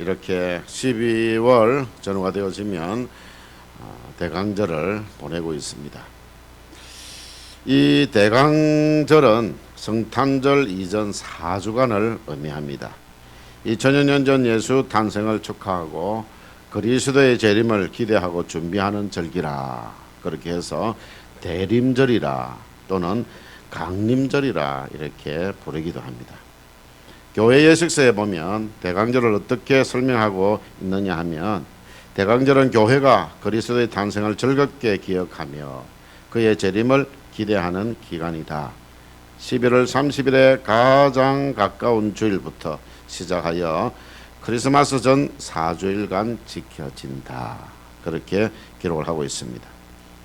이렇게 12월 전후가 되어지면 대강절을 보내고 있습니다. 이 대강절은 성탄절 이전 4주간을 의미합니다. 2000년 전 예수 탄생을 축하하고 그리스도의 재림을 기대하고 준비하는 절기라, 그렇게 해서 대림절이라 또는 강림절이라 이렇게 부르기도 합니다. 교회 예식서에 보면 대강절을 어떻게 설명하고 있느냐 하면, 대강절은 교회가 그리스도의 탄생을 즐겁게 기억하며 그의 재림을 기대하는 기간이다. 11월 30일에 가장 가까운 주일부터 시작하여 크리스마스 전 4주일간 지켜진다, 그렇게 기록을 하고 있습니다.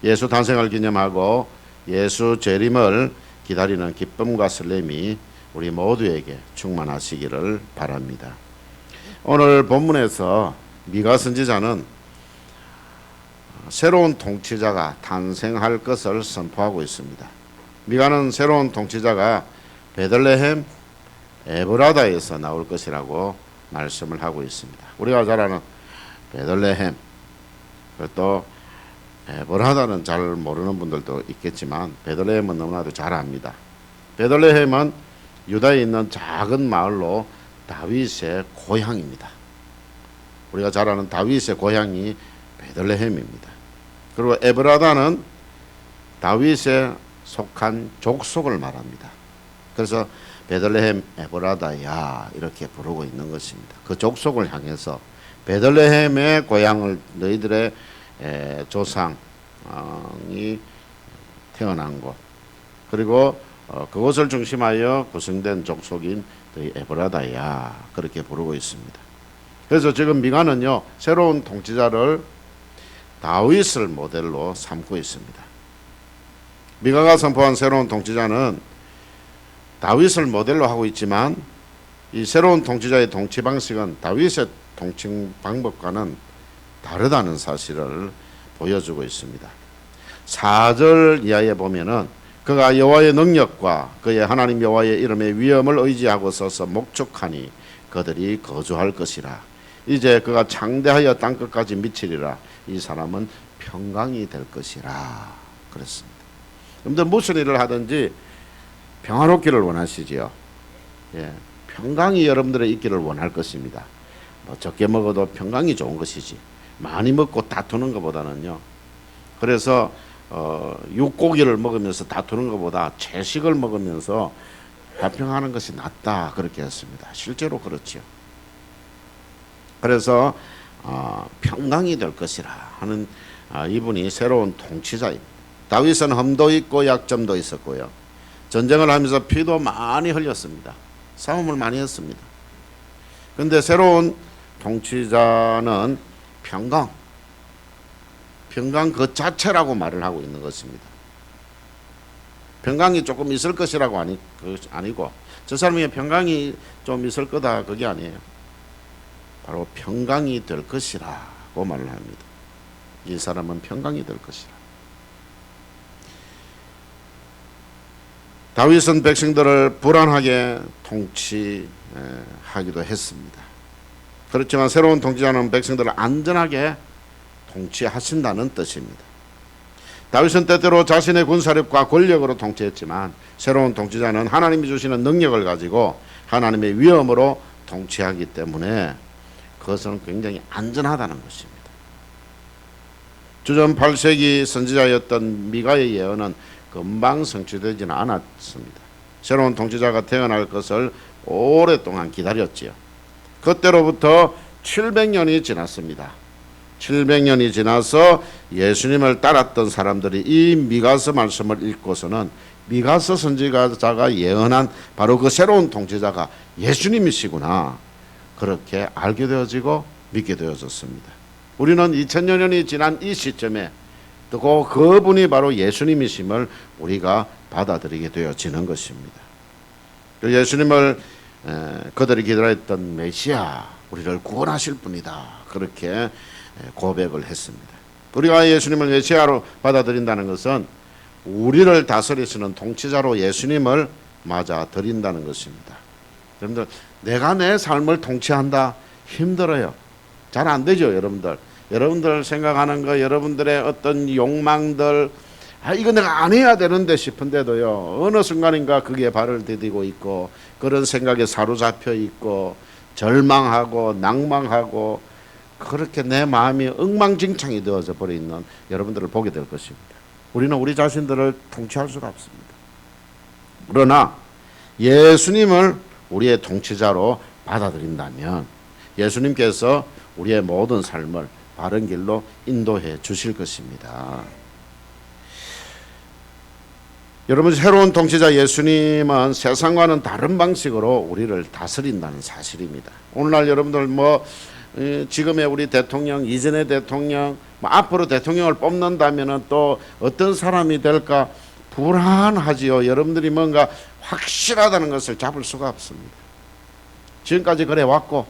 예수 탄생을 기념하고 예수 재림을 기다리는 기쁨과 설렘이 우리 모두에게 충만하시기를 바랍니다. 오늘 본문에서 미가 선지자는 새로운 통치자가 탄생할 것을 선포하고 있습니다. 미가는 새로운 통치자가 베들레헴 에브라다에서 나올 것이라고 말씀을 하고 있습니다. 우리가 잘 아는 베들레헴, 또 에브라다는 잘 모르는 분들도 있겠지만 베들레헴은 너무나도 잘 압니다. 베들레헴은 유다에 있는 작은 마을로 다윗의 고향입니다. 우리가 잘 아는 다윗의 고향이 베들레헴입니다. 그리고 에브라다는 다윗에 속한 족속을 말합니다. 그래서 베들레헴 에브라다야 이렇게 부르고 있는 것입니다. 그 족속을 향해서 베들레헴의 고향을, 너희들의 조상이 태어난 곳, 그리고 그것을 중심하여 구성된 족속인 너희 에브라다야, 그렇게 부르고 있습니다. 그래서 지금 미가는요, 새로운 통치자를 다윗을 모델로 삼고 있습니다. 미가가 선포한 새로운 통치자는 다윗을 모델로 하고 있지만 이 새로운 통치자의 통치 방식은 다윗의 통치 방법과는 다르다는 사실을 보여주고 있습니다. 4절 이하에 보면은 그가 여호와의 능력과 그의 하나님 여호와의 이름의 위엄을 의지하고 서서 목축하니 그들이 거주할 것이라. 이제 그가 창대하여 땅끝까지 미치리라. 이 사람은 평강이 될 것이라 그랬습니다. 여러분들 무슨 일을 하든지 평화롭기를 원하시지요. 예, 평강이 여러분들의 있기를 원할 것입니다. 뭐 적게 먹어도 평강이 좋은 것이지 많이 먹고 다투는 것보다는요. 그래서 육고기를 먹으면서 다투는 것보다 채식을 먹으면서 화평하는 것이 낫다, 그렇게 했습니다. 실제로 그렇지요. 그래서 평강이 될 것이라 하는 이분이 새로운 통치자입니다. 다윗은 흠도 있고 약점도 있었고요. 전쟁을 하면서 피도 많이 흘렸습니다. 싸움을 많이 했습니다. 그런데 새로운 통치자는 평강 그 자체라고 말을 하고 있는 것입니다. 평강이 조금 있을 것이라고 아니고 저 사람이 평강이 좀 있을 거다, 그게 아니에요. 바로 평강이 될 것이라고 말을 합니다. 이 사람은 평강이 될 것이라. 다윗은 백성들을 불안하게 통치하기도 했습니다. 그렇지만 새로운 통치자는 백성들을 안전하게 통치하신다는 뜻입니다. 다윗은 때때로 자신의 군사력과 권력으로 통치했지만 새로운 통치자는 하나님이 주시는 능력을 가지고 하나님의 위엄으로 통치하기 때문에 그것은 굉장히 안전하다는 것입니다. 주전 8세기 선지자였던 미가의 예언은 금방 성취되지는 않았습니다. 새로운 통치자가 태어날 것을 오랫동안 기다렸지요. 그때로부터 700년이 지났습니다. 700년이 지나서 예수님을 따랐던 사람들이 이 미가서 말씀을 읽고서는 미가서 선지자가 예언한 바로 그 새로운 통치자가 예수님이시구나, 그렇게 알게 되어지고 믿게 되어졌습니다. 우리는 2000년이 지난 이 시점에 또 그분이 바로 예수님이심을 우리가 받아들이게 되어지는 것입니다. 예수님을 그들이 기다렸던 메시아, 우리를 구원하실 분이다, 그렇게 고백을 했습니다. 우리가 예수님을 메시아로 받아들인다는 것은 우리를 다스리시는 통치자로 예수님을 맞아들인다는 것입니다. 여러분들, 내가 내 삶을 통치한다, 힘들어요. 잘 안 되죠, 여러분들. 여러분들 생각하는 거, 여러분들의 어떤 욕망들, 이거 내가 안 해야 되는데 싶은데도요, 어느 순간인가 그게 발을 디디고 있고, 그런 생각에 사로잡혀 있고, 절망하고 낭망하고, 그렇게 내 마음이 엉망진창이 되어져 버리는 여러분들을 보게 될 것입니다. 우리는 우리 자신들을 통치할 수가 없습니다. 그러나 예수님을 우리의 통치자로 받아들인다면 예수님께서 우리의 모든 삶을 바른 길로 인도해 주실 것입니다. 여러분, 새로운 통치자 예수님은 세상과는 다른 방식으로 우리를 다스린다는 사실입니다. 오늘날 여러분들 지금의 우리 대통령, 이전의 대통령, 앞으로 대통령을 뽑는다면 또 어떤 사람이 될까 불안하지요. 여러분들이 뭔가 확실하다는 것을 잡을 수가 없습니다. 지금까지 그래 왔고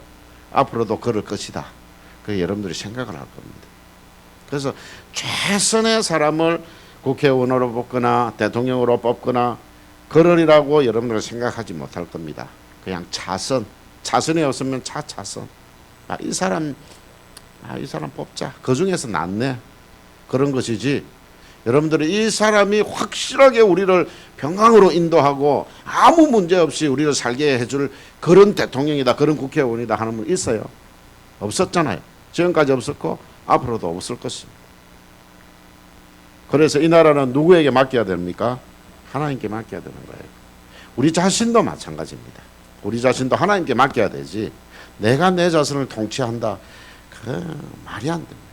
앞으로도 그럴 것이다. 그 여러분들이 생각을 할 겁니다. 그래서 최선의 사람을 국회의원으로 뽑거나 대통령으로 뽑거나 그러리라고 여러분들은 생각하지 못할 겁니다. 그냥 차선이 없으면 차선. 이 사람 뽑자. 그 중에서 낫네. 그런 것이지. 여러분들이 이 사람이 확실하게 우리를 평강으로 인도하고 아무 문제 없이 우리를 살게 해줄 그런 대통령이다, 그런 국회의원이다 하는 분 있어요? 없었잖아요. 지금까지 없었고 앞으로도 없을 것입니다. 그래서 이 나라는 누구에게 맡겨야 됩니까? 하나님께 맡겨야 되는 거예요. 우리 자신도 마찬가지입니다. 우리 자신도 하나님께 맡겨야 되지, 내가 내 자신을 통치한다, 그 말이 안 됩니다.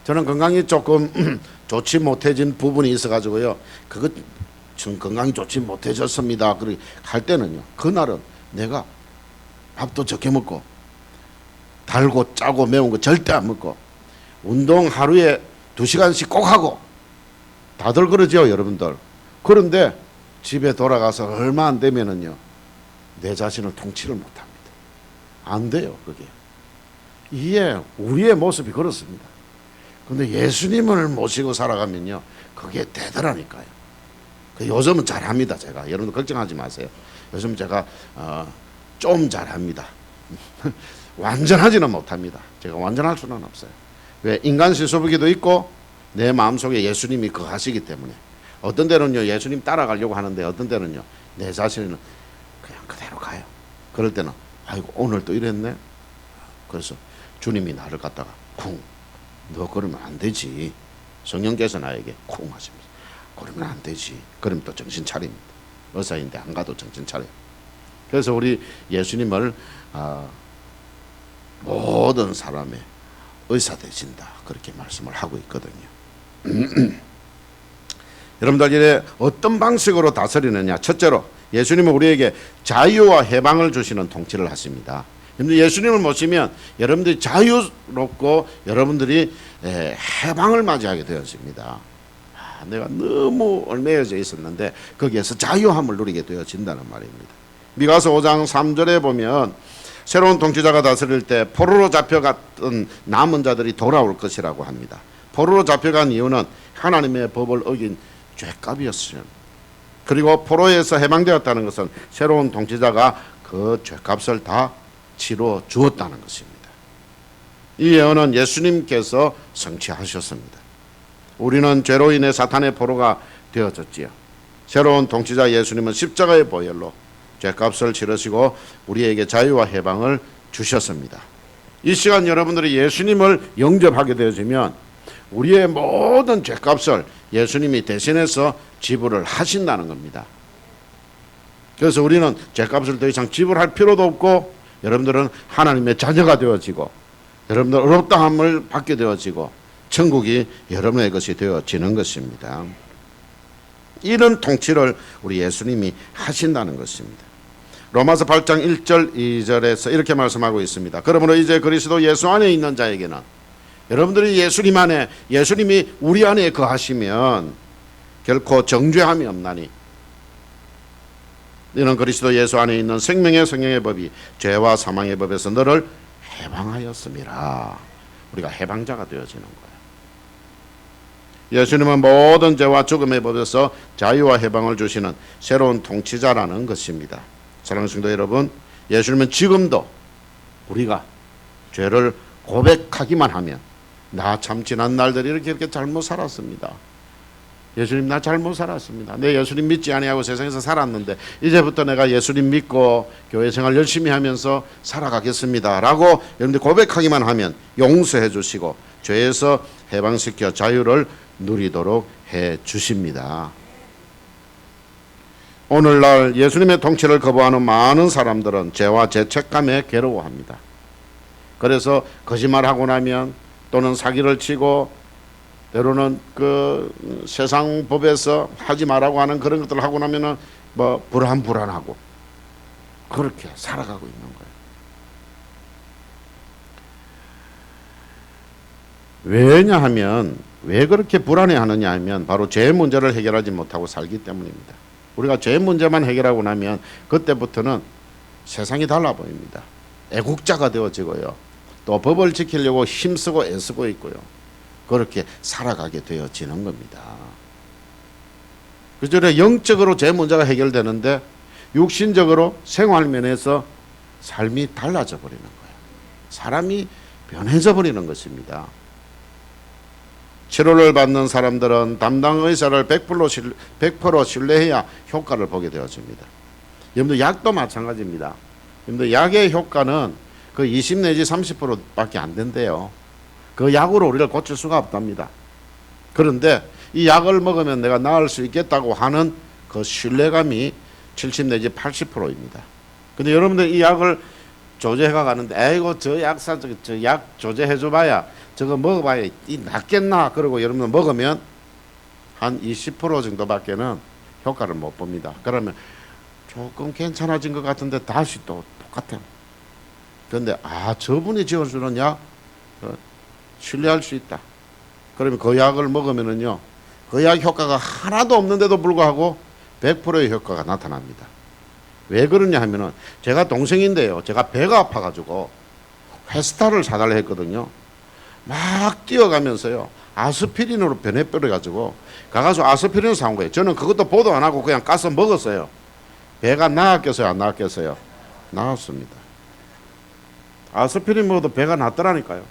저는 건강이 조금 좋지 못해진 부분이 있어가지고요, 그거 전 건강이 좋지 못해졌습니다. 그렇게 할 때는요, 그날은 내가 밥도 적게 먹고 달고 짜고 매운 거 절대 안 먹고 운동 하루에 2시간씩 꼭 하고, 다들 그러죠, 여러분들. 그런데 집에 돌아가서 얼마 안 되면은요, 내 자신을 통치를 못합니다. 안 돼요, 그게. 이게 우리의 모습이 그렇습니다. 근데 예수님을 모시고 살아가면요, 그게 되더라니까요. 요즘은 잘합니다, 제가. 여러분들 걱정하지 마세요. 요즘 제가 좀 잘합니다. 완전하지는 못합니다. 제가 완전할 수는 없어요. 왜? 인간 시소부기도 있고 내 마음속에 예수님이 거하시기 때문에. 어떤 때는요, 예수님 따라가려고 하는데 어떤 때는요, 내 자신은 그냥 그대로 가요. 그럴 때는 아이고 오늘 또 이랬네. 그래서 주님이 나를 갖다가 쿵, 너 그러면 안 되지. 성령께서 나에게 쿵 하십니다. 그러면 안 되지. 그럼 또 정신 차립니다. 의사인데 안 가도 정신 차려요. 그래서 우리 예수님을 모든 사람의 의사 되신다, 그렇게 말씀을 하고 있거든요. 여러분들, 이제 어떤 방식으로 다스리느냐? 첫째로 예수님은 우리에게 자유와 해방을 주시는 통치를 하십니다. 예수님을 모시면 여러분들이 자유롭고 여러분들이 해방을 맞이하게 되어집니다. 내가 너무 얽매여져 있었는데 거기에서 자유함을 누리게 되어진다는 말입니다. 미가서 5장 3절에 보면 새로운 통치자가 다스릴 때 포로로 잡혀갔던 남은 자들이 돌아올 것이라고 합니다. 포로로 잡혀간 이유는 하나님의 법을 어긴 죄값이었어요. 그리고 포로에서 해방되었다는 것은 새로운 통치자가 그 죄값을 다 치러 주었다는 것입니다. 이 예언은 예수님께서 성취하셨습니다. 우리는 죄로 인해 사탄의 포로가 되어졌지요. 새로운 통치자 예수님은 십자가의 보혈로 죄값을 치르시고 우리에게 자유와 해방을 주셨습니다. 이 시간 여러분들이 예수님을 영접하게 되어지면 우리의 모든 죄값을 예수님이 대신해서 지불을 하신다는 겁니다. 그래서 우리는 죄값을 더 이상 지불할 필요도 없고 여러분들은 하나님의 자녀가 되어지고 여러분들 의롭다함을 받게 되어지고 천국이 여러분의 것이 되어지는 것입니다. 이런 통치를 우리 예수님이 하신다는 것입니다. 로마서 8장 1절 2절에서 이렇게 말씀하고 있습니다. 그러므로 이제 그리스도 예수 안에 있는 자에게는, 여러분들이 예수님 안에, 예수님이 우리 안에 거하시면 결코 정죄함이 없나니 이는 그리스도 예수 안에 있는 생명의 성령의 법이 죄와 사망의 법에서 너를 해방하였음이라. 우리가 해방자가 되어지는 거예요. 예수님은 모든 죄와 죽음의 법에서 자유와 해방을 주시는 새로운 통치자라는 것입니다. 사랑하는 성도 여러분, 예수님은 지금도 우리가 죄를 고백하기만 하면 나 참 지난 날들이 이렇게 잘못 살았습니다. 예수님 나 잘못 살았습니다. 내 예수님 믿지 아니하고 세상에서 살았는데 이제부터 내가 예수님 믿고 교회 생활 열심히 하면서 살아가겠습니다 라고 여러분들 고백하기만 하면 용서해 주시고 죄에서 해방시켜 자유를 누리도록 해 주십니다. 오늘날 예수님의 통치를 거부하는 많은 사람들은 죄와 죄책감에 괴로워합니다. 그래서 거짓말하고 나면 또는 사기를 치고 때로는 그 세상 법에서 하지 말라고 하는 그런 것들을 하고 나면은 뭐 불안하고 그렇게 살아가고 있는 거예요. 왜냐하면 왜 그렇게 불안해하느냐 하면 바로 죄 문제를 해결하지 못하고 살기 때문입니다. 우리가 죄 문제만 해결하고 나면 그때부터는 세상이 달라 보입니다. 애국자가 되어지고요. 또 법을 지키려고 힘쓰고 애쓰고 있고요. 그렇게 살아가게 되어지는 겁니다. 그전에 영적으로 제 문제가 해결되는데 육신적으로 생활면에서 삶이 달라져 버리는 거예요. 사람이 변해져 버리는 것입니다. 치료를 받는 사람들은 담당 의사를 100% 신뢰해야 효과를 보게 되어집니다. 여러분들 약도 마찬가지입니다. 여러분들 약의 효과는 그 20 내지 30%밖에 안 된대요. 그 약으로 우리를 고칠 수가 없답니다. 그런데 이 약을 먹으면 내가 나을 수 있겠다고 하는 그 신뢰감이 70 내지 80%입니다. 근데 여러분들 이 약을 조제해가 가는데 아이고 저 약사 저 약 조제해 줘봐야 저거 먹어봐야 이 낫겠나 그러고 여러분들 먹으면 한 20% 정도밖에는 효과를 못 봅니다. 그러면 조금 괜찮아진 것 같은데 다시 또 똑같아요. 그런데 저분이 지어주는 약 신뢰할 수 있다. 그러면 그 약을 먹으면은요, 그 약 효과가 하나도 없는데도 불구하고 100%의 효과가 나타납니다. 왜 그러냐 하면은 제가 동생인데요, 제가 배가 아파가지고 회스타를 사달라 했거든요. 막 뛰어가면서요, 아스피린으로 변해버려가지고 가가지고 아스피린을 사온 거예요. 저는 그것도 보도 안 하고 그냥 가서 먹었어요. 배가 나았겠어요, 안 나았겠어요? 나았습니다. 아스피린 먹어도 배가 낫더라니까요.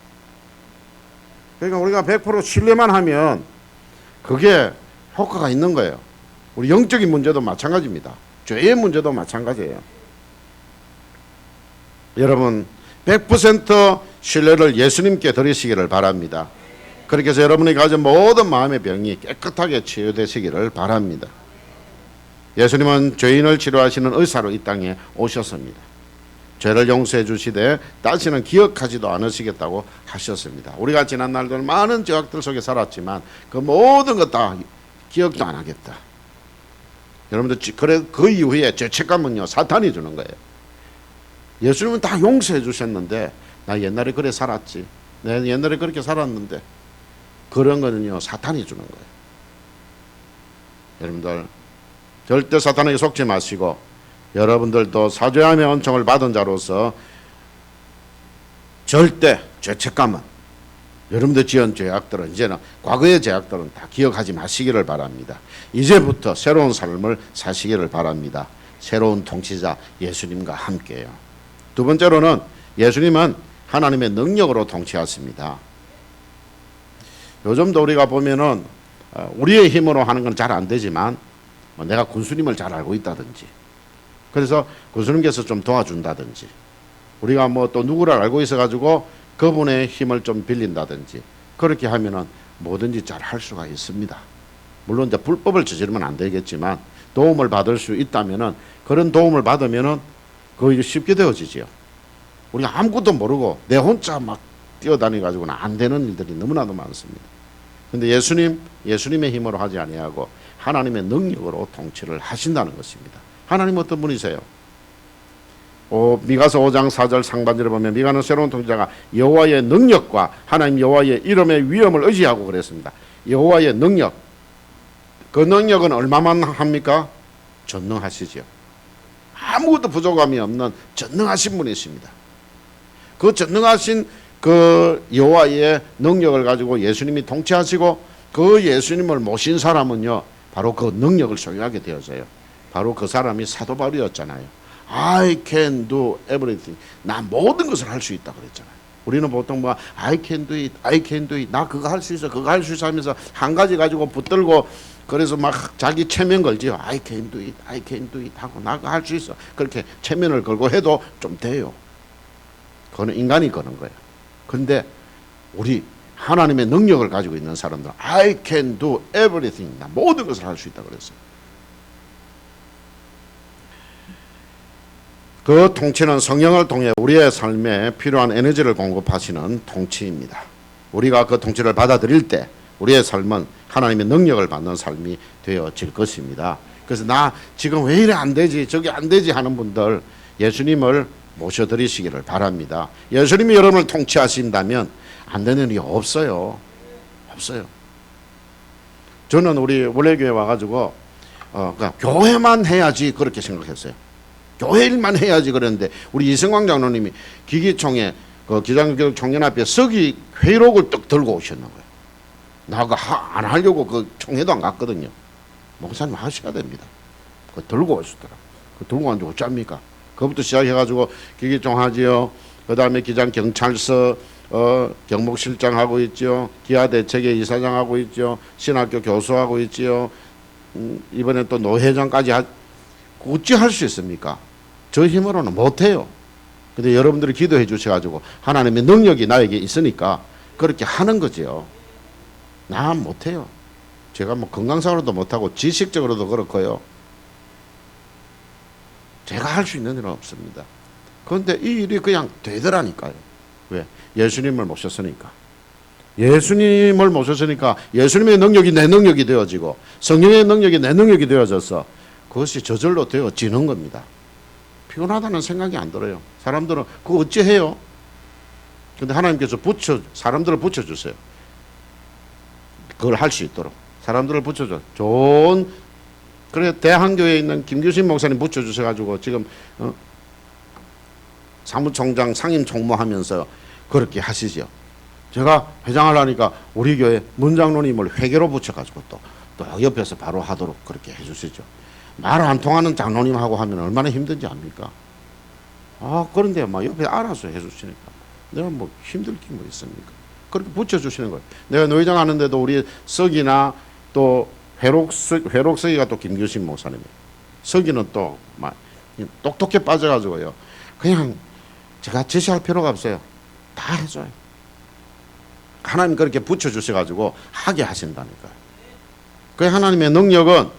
그러니까 우리가 100% 신뢰만 하면 그게 효과가 있는 거예요. 우리 영적인 문제도 마찬가지입니다. 죄의 문제도 마찬가지예요. 여러분 100% 신뢰를 예수님께 드리시기를 바랍니다. 그렇게 해서 여러분이 가진 모든 마음의 병이 깨끗하게 치유되시기를 바랍니다. 예수님은 죄인을 치료하시는 의사로 이 땅에 오셨습니다. 죄를 용서해 주시되 다시는 기억하지도 않으시겠다고 하셨습니다. 우리가 지난 날들 많은 죄악들 속에 살았지만 그 모든 것 다 기억도 안 하겠다. 여러분들 그래 그 이후에 죄책감은요 사탄이 주는 거예요. 예수님은 다 용서해 주셨는데 나 옛날에 그래 살았지. 내가 옛날에 그렇게 살았는데 그런 거는요 사탄이 주는 거예요. 여러분들 절대 사탄에게 속지 마시고 여러분들도 사죄함의 은총을 받은 자로서 절대 죄책감은 여러분들 지은 죄악들은 이제는 과거의 죄악들은 다 기억하지 마시기를 바랍니다. 이제부터 새로운 삶을 사시기를 바랍니다. 새로운 통치자 예수님과 함께요. 두 번째로는 예수님은 하나님의 능력으로 통치하십니다. 요즘도 우리가 보면은 우리의 힘으로 하는 건 잘 안 되지만 내가 군수님을 잘 알고 있다든지 그래서 군수님께서 좀 도와준다든지 우리가 뭐 또 누구를 알고 있어가지고 그분의 힘을 좀 빌린다든지 그렇게 하면은 뭐든지 잘 할 수가 있습니다. 물론 이제 불법을 저지르면 안 되겠지만 도움을 받을 수 있다면은 그런 도움을 받으면은 그거 쉽게 되어지지요. 우리가 아무것도 모르고 내 혼자 막 뛰어다니가지고는 안 되는 일들이 너무나도 많습니다. 근데 예수님의 힘으로 하지 아니하고 하나님의 능력으로 통치를 하신다는 것입니다. 하나님 어떤 분이세요? 미가서 5장 4절 상반절에 보면 미가는 새로운 통치자가 여호와의 능력과 하나님 여호와의 이름의 위엄을 의지하고 그랬습니다. 여호와의 능력, 그 능력은 얼마만 합니까? 전능하시죠. 아무것도 부족함이 없는 전능하신 분이십니다. 그 전능하신 그 여호와의 능력을 가지고 예수님이 통치하시고 그 예수님을 모신 사람은요 바로 그 능력을 소유하게 되어져요. 바로 그 사람이 사도 바울이었잖아요. I can do everything. 나 모든 것을 할 수 있다 그랬잖아요. 우리는 보통 뭐 I can do it, I can do it. 나 그거 할 수 있어, 그거 할 수 있어 하면서 한 가지 가지고 붙들고 그래서 막 자기 체면 걸지요. I can do it, I can do it 하고 나 그거 할 수 있어. 그렇게 체면을 걸고 해도 좀 돼요. 그거는 인간이 거는 거예요. 근데 우리 하나님의 능력을 가지고 있는 사람들은 I can do everything. 나 모든 것을 할 수 있다 그랬어요. 그 통치는 성령을 통해 우리의 삶에 필요한 에너지를 공급하시는 통치입니다. 우리가 그 통치를 받아들일 때 우리의 삶은 하나님의 능력을 받는 삶이 되어질 것입니다. 그래서 나 지금 왜 이래 안 되지 저게 안 되지 하는 분들 예수님을 모셔드리시기를 바랍니다. 예수님이 여러분을 통치하신다면 안 되는 일이 없어요. 없어요. 저는 우리 원래교회 와가지고 그러니까 교회만 해야지 그렇게 생각했어요. 교회 일만 해야지 그랬는데 우리 이승광 장로님이 기기총회 그 기장교육 총연 앞에 서기 회의록을 딱 들고 오셨는 거예요. 나가 안 하려고 그 총회도 안 갔거든요. 목사님 하셔야 됩니다. 그 들고 오시더라. 그 들고 가지고 어쩝니까? 그것부터 시작해가지고 기기총 하지요. 그 다음에 기장 경찰서 경목실장 하고 있죠. 기아대책의 이사장 하고 있죠. 신학교 교수 하고 있지요. 이번에 또 노회장까지 어찌 할 수 있습니까? 저 힘으로는 못해요. 근데 여러분들이 기도해 주셔가지고 하나님의 능력이 나에게 있으니까 그렇게 하는 거죠. 나 못해요. 제가 뭐 건강상으로도 못하고 지식적으로도 그렇고요. 제가 할 수 있는 일은 없습니다. 그런데 이 일이 그냥 되더라니까요. 왜? 예수님을 모셨으니까. 예수님을 모셨으니까 예수님의 능력이 내 능력이 되어지고 성령의 능력이 내 능력이 되어져서 그것이 저절로 되어지는 겁니다. 피곤하다는 생각이 안 들어요. 사람들은 그거 어찌 해요? 근데 하나님께서 사람들을 붙여주세요. 그걸 할 수 있도록 사람들을 붙여줘. 좋은 그래 대한교회에 있는 김규신 목사님 붙여주셔가지고 지금 사무총장 상임총무하면서 그렇게 하시죠. 제가 회장을 하니까 우리 교회 문장로님을 회계로 붙여가지고 또 옆에서 바로 하도록 그렇게 해주시죠. 말 안 통하는 장로님하고 하면 얼마나 힘든지 압니까? 그런데 막 옆에 알아서 해주시니까 내가 뭐 힘들 게 뭐 있습니까? 그렇게 붙여주시는 거예요. 내가 노회장 하는데도 우리 석이나 또 회록석이가 또 김규신 목사님이에요. 석이는 또 막 똑똑해 빠져가지고요. 그냥 제가 지시할 필요가 없어요. 다 해줘요. 하나님 그렇게 붙여주셔가지고 하게 하신다니까요. 그 하나님의 능력은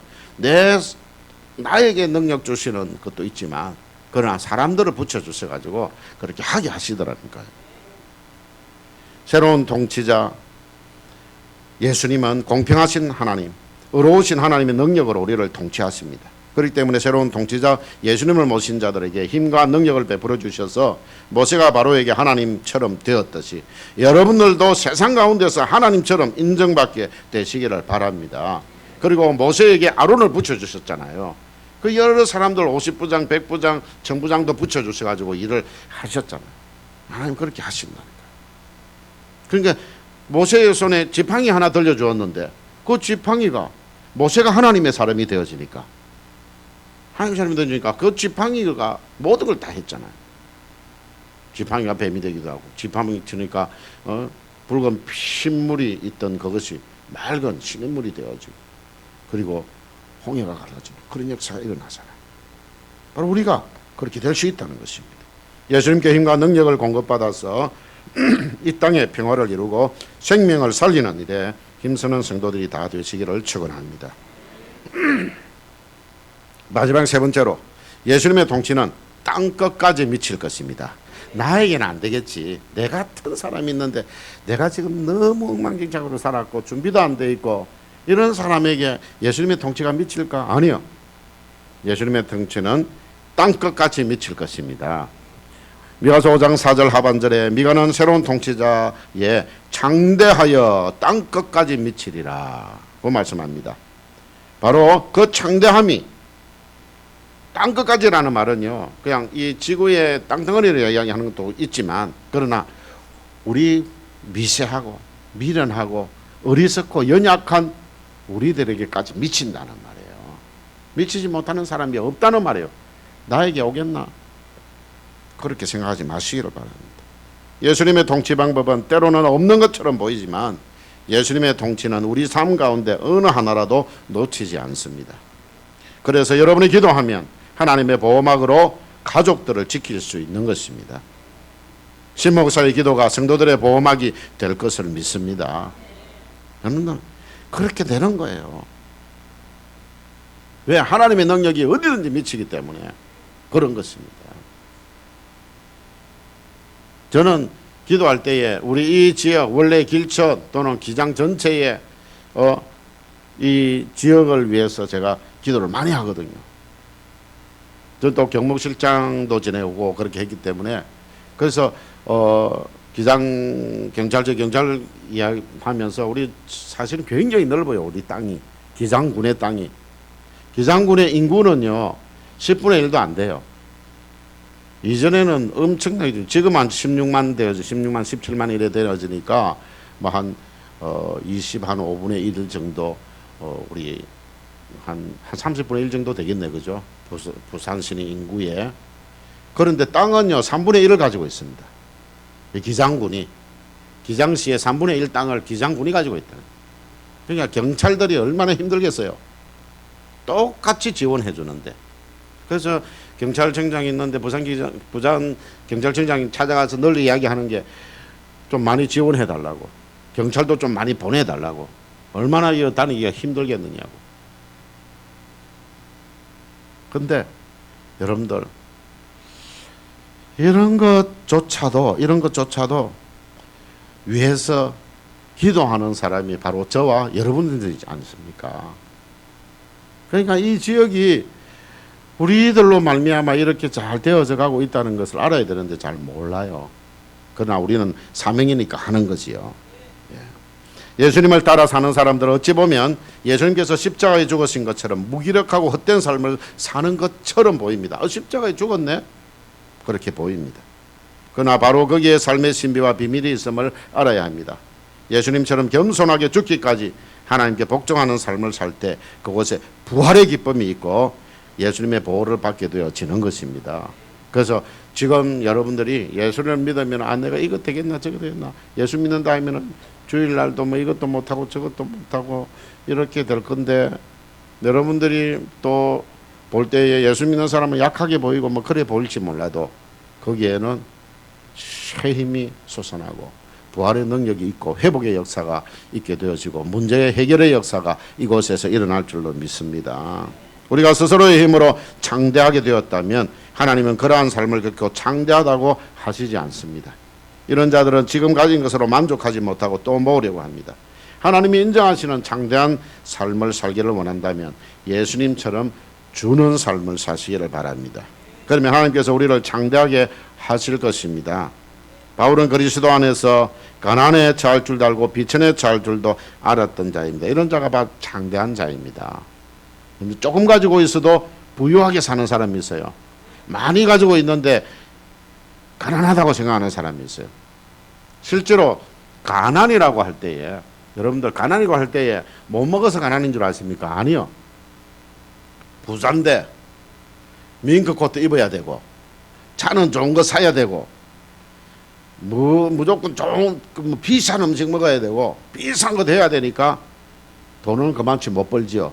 나에게 능력 주시는 것도 있지만 그러나 사람들을 붙여주셔가지고 그렇게 하게 하시더라니까요. 새로운 통치자 예수님은 공평하신 하나님, 의로우신 하나님의 능력으로 우리를 통치하십니다. 그렇기 때문에 새로운 통치자 예수님을 모신 자들에게 힘과 능력을 베풀어 주셔서 모세가 바로에게 하나님처럼 되었듯이 여러분들도 세상 가운데서 하나님처럼 인정받게 되시기를 바랍니다. 그리고 모세에게 아론을 붙여주셨잖아요. 그 여러 사람들 50부장, 100부장, 1000부장도 붙여주셔가지고 일을 하셨잖아요. 하나님 그렇게 하신다니까요. 그러니까 모세의 손에 지팡이 하나 들려주었는데 그 지팡이가 모세가 하나님의 사람이 되어지니까 하나님의 사람이 되어지니까 그 지팡이가 모든 걸 다 했잖아요. 지팡이가 뱀이 되기도 하고 지팡이 치니까 붉은 핏물이 있던 그것이 맑은 신물이 되어지고 그리고 홍해가 갈라지고 그런 역사가 일어나잖아요. 바로 우리가 그렇게 될 수 있다는 것입니다. 예수님께 힘과 능력을 공급받아서 이 땅에 평화를 이루고 생명을 살리는 일에 힘쓰는 성도들이 다 되시기를 축원합니다. 마지막 세 번째로 예수님의 통치는 땅끝까지 미칠 것입니다. 나에게는 안 되겠지. 내 같은 사람이 있는데 내가 지금 너무 엉망진창으로 살았고 준비도 안 돼 있고 이런 사람에게 예수님의 통치가 미칠까? 아니요. 예수님의 통치는 땅끝까지 미칠 것입니다. 미가서 5장 4절 하반절에 미가는 새로운 통치자에 창대하여 땅끝까지 미치리라 그 말씀합니다. 바로 그 창대함이 땅끝까지라는 말은요 그냥 이 지구의 땅덩어리를 이야기하는 것도 있지만 그러나 우리 미세하고 미련하고 어리석고 연약한 우리들에게까지 미친다는 말이에요. 미치지 못하는 사람이 없다는 말이에요. 나에게 오겠나? 그렇게 생각하지 마시기를 바랍니다. 예수님의 통치 방법은 때로는 없는 것처럼 보이지만 예수님의 통치는 우리 삶 가운데 어느 하나라도 놓치지 않습니다. 그래서 여러분이 기도하면 하나님의 보호막으로 가족들을 지킬 수 있는 것입니다. 신 목사의 기도가 성도들의 보호막이 될 것을 믿습니다. 여러분, 그렇게 되는 거예요. 왜? 하나님의 능력이 어디든지 미치기 때문에 그런 것입니다. 저는 기도할 때에 우리 이 지역, 원래 길천 또는 기장 전체의 이 지역을 위해서 제가 기도를 많이 하거든요. 저는 또 경목실장도 지내오고 그렇게 했기 때문에, 그래서 기장 경찰서 경찰 이야기하면서 우리 사실은 굉장히 넓어요. 우리 땅이, 기장군의 땅이. 기장군의 인구는요 10분의 1도 안 돼요. 이전에는 엄청나게, 지금 한 16만 되어져, 16만 17만 이래 되어지니까 뭐 한 5분의 1 정도, 우리 한 30분의 1 정도 되겠네, 그죠? 부산시의 인구에. 그런데 땅은요 3분의 1을 가지고 있습니다. 기장군이, 기장시의 3분의 1 땅을 기장군이 가지고 있다. 그러니까 경찰들이 얼마나 힘들겠어요. 똑같이 지원해 주는데. 그래서 경찰청장이 있는데 부산 경찰청장이 찾아가서 널리 이야기하는 게 좀 많이 지원해 달라고, 경찰도 좀 많이 보내 달라고. 얼마나 다니기가 힘들겠느냐고. 근데 여러분들, 이런 것조차도 위해서 기도하는 사람이 바로 저와 여러분들이지 않습니까? 그러니까 이 지역이 우리들로 말미암아 이렇게 잘 되어져 가고 있다는 것을 알아야 되는데 잘 몰라요. 그러나 우리는 사명이니까 하는 거지요. 예수님을 따라 사는 사람들은 어찌 보면 예수님께서 십자가에 죽으신 것처럼 무기력하고 헛된 삶을 사는 것처럼 보입니다. 십자가에 죽었네? 그렇게 보입니다. 그러나 바로 거기에 삶의 신비와 비밀이 있음을 알아야 합니다. 예수님처럼 겸손하게 죽기까지 하나님께 복종하는 삶을 살 때 그곳에 부활의 기쁨이 있고 예수님의 보호를 받게 되어지는 것입니다. 그래서 지금 여러분들이 예수를 믿으면 내가 이거 되겠나 저거 되겠나, 예수 믿는다 하면은 주일날도 뭐 이것도 못하고 저것도 못하고 이렇게 될 건데, 여러분들이 또 볼 때에 예수 믿는 사람은 약하게 보이고 뭐 그래 보일지 몰라도 거기에는 새 힘이 솟아나고 부활의 능력이 있고 회복의 역사가 있게 되어지고 문제의 해결의 역사가 이곳에서 일어날 줄로 믿습니다. 우리가 스스로의 힘으로 창대하게 되었다면 하나님은 그러한 삶을 겪고 창대하다고 하시지 않습니다. 이런 자들은 지금 가진 것으로 만족하지 못하고 또 모으려고 합니다. 하나님이 인정하시는 창대한 삶을 살기를 원한다면 예수님처럼 주는 삶을 사시기를 바랍니다. 그러면 하나님께서 우리를 창대하게 하실 것입니다. 바울은 그리스도 안에서 가난에 처할 줄도 알고 비천에 처할 줄도 알았던 자입니다. 이런 자가 바로 창대한 자입니다. 조금 가지고 있어도 부유하게 사는 사람이 있어요. 많이 가지고 있는데 가난하다고 생각하는 사람이 있어요. 실제로 가난이라고 할 때에, 여러분들 가난이라고 할 때에 못 먹어서 가난인 줄 아십니까? 아니요. 부자인데 밍크코트 입어야 되고 차는 좋은 거 사야 되고 무조건 좋은 비싼 음식 먹어야 되고 비싼 거 돼야 되니까 돈은 그만치 못 벌지요.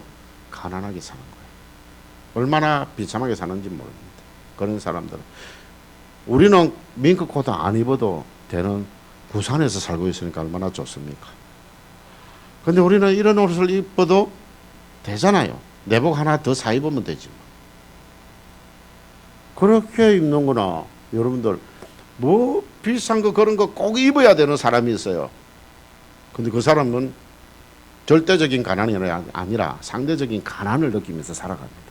가난하게 사는 거예요. 얼마나 비참하게 사는지 모릅니다. 그런 사람들은. 우리는 밍크코트 안 입어도 되는 부산에서 살고 있으니까 얼마나 좋습니까? 근데 우리는 이런 옷을 입어도 되잖아요. 내복 하나 더 사 입으면 되지. 그렇게 입는구나. 여러분들, 뭐 비싼 거 그런 거 꼭 입어야 되는 사람이 있어요. 근데 그 사람은 절대적인 가난이 아니라 상대적인 가난을 느끼면서 살아갑니다.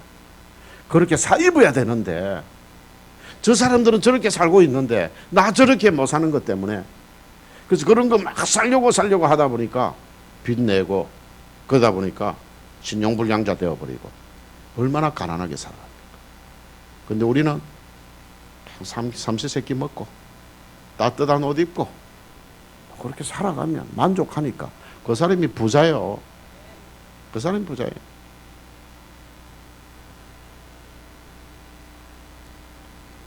그렇게 사 입어야 되는데 저 사람들은 저렇게 살고 있는데 나 저렇게 못 사는 것 때문에, 그래서 그런 거 막 살려고 하다 보니까 빚내고 그러다 보니까 신용불량자 되어버리고 얼마나 가난하게 살아갑니까? 근데 우리는 삼시세끼 먹고 따뜻한 옷 입고 그렇게 살아가면 만족하니까 그 사람이 부자예요. 그 사람이 부자예요.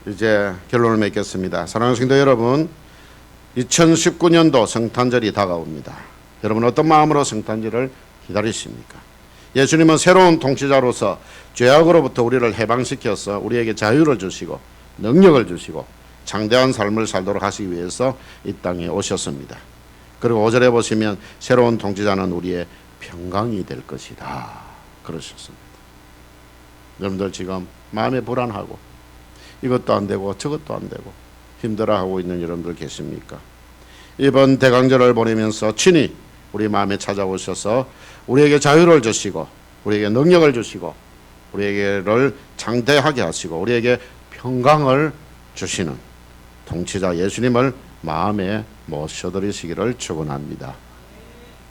이제 결론을 맺겠습니다. 사랑하는 성도 여러분, 2019년도 성탄절이 다가옵니다. 여러분 어떤 마음으로 성탄절을 기다리십니까? 예수님은 새로운 통치자로서 죄악으로부터 우리를 해방시켜서 우리에게 자유를 주시고 능력을 주시고 장대한 삶을 살도록 하시기 위해서 이 땅에 오셨습니다. 그리고 5절에 보시면 새로운 통치자는 우리의 평강이 될 것이다 그러셨습니다. 여러분들 지금 마음에 불안하고 이것도 안 되고 저것도 안 되고 힘들어하고 있는 여러분들 계십니까? 이번 대강절을 보내면서 친히 우리 마음에 찾아오셔서 우리에게 자유를 주시고 우리에게 능력을 주시고 우리에게를 장대하게 하시고 우리에게 평강을 주시는 통치자 예수님을 마음에 모셔드리시기를 축원합니다.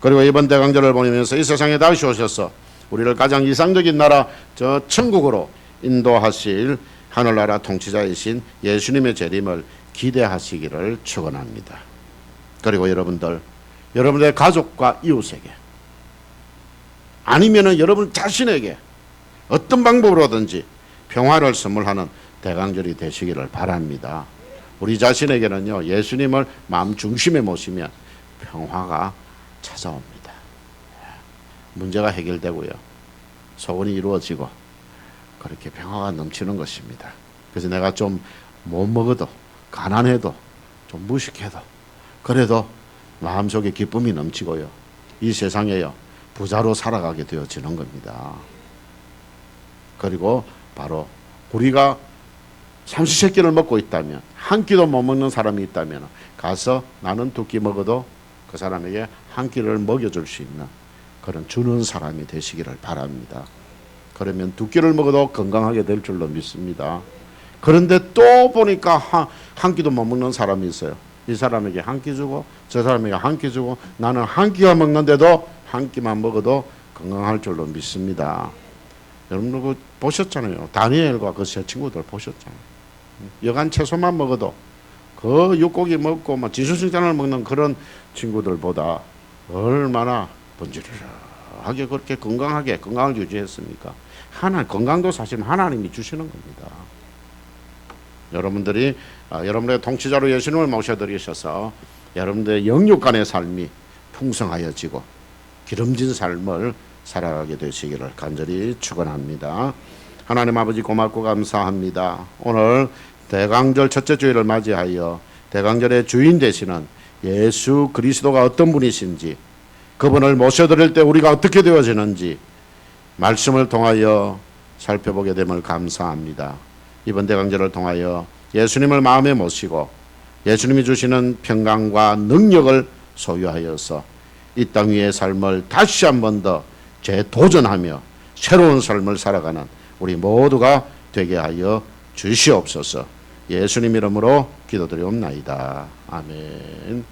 그리고 이번 대강절을 보내면서 이 세상에 다시 오셔서 우리를 가장 이상적인 나라 저 천국으로 인도하실 하늘나라 통치자이신 예수님의 재림을 기대하시기를 축원합니다. 그리고 여러분들의 가족과 이웃에게 아니면은 여러분 자신에게 어떤 방법으로든지 평화를 선물하는 대강절이 되시기를 바랍니다. 우리 자신에게는요 예수님을 마음 중심에 모시면 평화가 찾아옵니다. 문제가 해결되고요 소원이 이루어지고 그렇게 평화가 넘치는 것입니다. 그래서 내가 좀 못 먹어도 가난해도 좀 무식해도 그래도 마음속에 기쁨이 넘치고요 이 세상에요 부자로 살아가게 되어지는 겁니다. 그리고 바로 우리가 삼시세끼를 먹고 있다면 한 끼도 못 먹는 사람이 있다면 가서 나는 두 끼 먹어도 그 사람에게 한 끼를 먹여줄 수 있는 그런 주는 사람이 되시기를 바랍니다. 그러면 두 끼를 먹어도 건강하게 될 줄로 믿습니다. 그런데 또 보니까 한 끼도 못 먹는 사람이 있어요. 이 사람에게 한 끼 주고 저 사람에게 한 끼 주고 나는 한 끼가 먹는데도 한 끼만 먹어도 건강할 줄로 믿습니다. 여러분 그 보셨잖아요. 다니엘과 그 세 친구들 보셨잖아요. 여간 채소만 먹어도 그 육고기 먹고 막 진수식단을 먹는 그런 친구들보다 얼마나 번지르르하게 그렇게 건강을 유지했습니까? 건강도 사실 하나님이 주시는 겁니다. 여러분들이 여러분의 통치자로 예수님을 모셔드리셔서 여러분들의 영육간의 삶이 풍성하여지고 기름진 삶을 살아가게 되시기를 간절히 축원합니다. 하나님 아버지 고맙고 감사합니다. 오늘 대강절 첫째 주일을 맞이하여 대강절의 주인 되시는 예수 그리스도가 어떤 분이신지 그분을 모셔드릴 때 우리가 어떻게 되어지는지 말씀을 통하여 살펴보게 됨을 감사합니다. 이번 대강절을 통하여 예수님을 마음에 모시고 예수님이 주시는 평강과 능력을 소유하여서 이 땅 위의 삶을 다시 한 번 더 재도전하며 새로운 삶을 살아가는 우리 모두가 되게 하여 주시옵소서. 예수님 이름으로 기도드리옵나이다. 아멘.